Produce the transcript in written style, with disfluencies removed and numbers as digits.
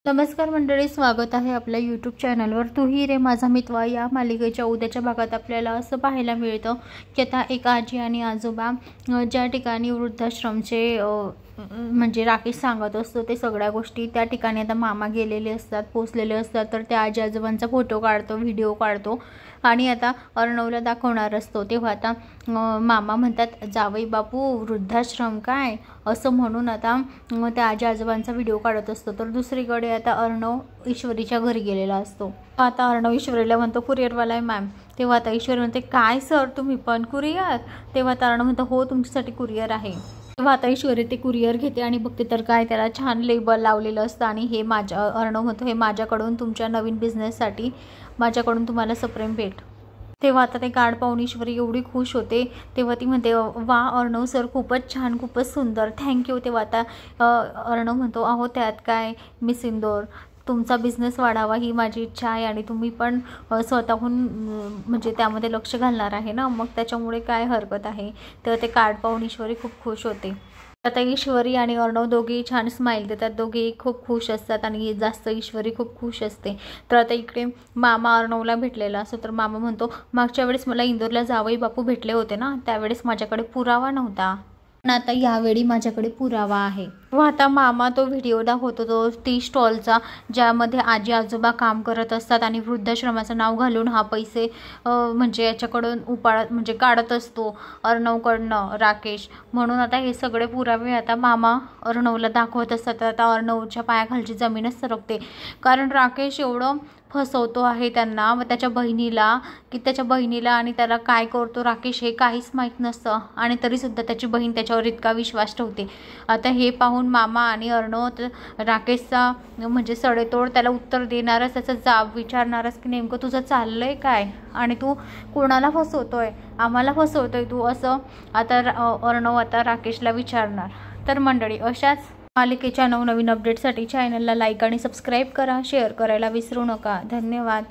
नमस्कार मंडळी, स्वागत आहे आपल्या यूट्यूब चॅनलवर. तू ही रे माझा मितवा या मालिकेच्या उद्याच्या भागात आपल्याला असं पाहायला मिळतं की आता एक आजी आणि आजोबा ज्या ठिकाणी वृद्धाश्रमचे म्हणजे राकेश सांगत असतो ते सगळ्या गोष्टी त्या ठिकाणी आता मामा गेलेले असतात, पोचलेले असतात. तर त्या आजी आजोबांचा फोटो काढतो, व्हिडिओ काढतो आणि आता अर्णवला दाखवणार असतो. तेव्हा आता मामा म्हणतात, जावई बापू वृद्धाश्रम काय असं म्हणून आता त्या आजी आजोबांचा व्हिडिओ काढत असतो. तर दुसरीकडे आता अर्णव ईश्वरीच्या घरी गेलेला असतो. आता अर्णव ईश्वरीला म्हणतो, कुरिअरवाला आहे मॅम. तेव्हा आता ईश्वरी म्हणते, काय सर तुम्ही पण कुरिअर? तेव्हा आता अर्णव म्हणतो, हो तुमच्यासाठी कुरिअर आहे. तेव्हा आता ईश्वरी ते कुरिअर घेते आणि बघते तर काय त्याला छान लेबल लावलेलं असतं आणि हे माझ्या अर्णव म्हणतो, हे माझ्याकडून तुमच्या नवीन बिझनेससाठी माझ्याकडून तुम्हाला सप्रेम भेट. तेव्हा आता ते कार्ड पाहून ईश्वरी एवढी खुश होते. तेव्हा ती म्हणते, वा अर्णव सर खूपच छान, खूपच सुंदर, थँक्यू. तेव्हा आता अर्णव म्हणतो, अहो त्यात काय मिस इंदोर, तुमचा बिझनेस वाढावा ही माझी इच्छा आहे आणि तुम्ही पण स्वतःहून म्हणजे त्यामध्ये लक्ष घालणार आहे ना, मग त्याच्यामुळे काय हरकत आहे. तर ते कार्ड पाहून ईश्वरी खूप खुश होते. आता ईश्वरी आणि अर्णव दोघेही छान स्माईल देतात, दोघेही खूप खुश असतात आणि जास्त ईश्वरी खूप खुश असते. तर आता इकडे मामा अर्णवला भेटलेला असतो. तर मामा म्हणतो, मागच्या वेळेस मला इंदोरला जावई बापू भेटले होते ना, त्यावेळेस माझ्याकडे पुरावा नव्हता, पण आता यावेळी माझ्याकडे पुरावा आहे. व आता मामा तो व्हिडिओ दाखवतो, तो टी स्टॉलचा, ज्यामध्ये आजी आजोबा काम करत असतात आणि वृद्धाश्रमाचं नाव घालून हा पैसे म्हणजे याच्याकडून म्हणजे काढत असतो अर्णवकडनं राकेश. म्हणून आता हे सगळे पुरावे आता मामा अर्णवला दाखवत असतात. आता अर्णवच्या पायाखालची जमीनच सरकते, कारण राकेश एवढं फसवतो आहे त्यांना व त्याच्या बहिणीला, की त्याच्या बहिणीला आणि त्याला काय करतो राकेश हे काहीच माहीत नसतं आणि तरीसुद्धा त्याची बहीण त्याच्यावर इतका विश्वास ठेवते. आता हे पाहून मामा आणि अर्णव राकेशचा म्हणजे सडेतोड त्याला उत्तर देणारच, त्याचा जाब विचारणारच की नेमकं तुझं चाललंय काय आणि तू कोणाला फसवतोय, आम्हाला फसवतोय तू, असं आता अर्णव आता राकेशला विचारणार. तर मंडळी, अशाच मालिकेच्या नवनवीन अपडेटसाठी चॅनलला लाईक आणि सबस्क्राईब करा, शेअर करायला विसरू नका. धन्यवाद.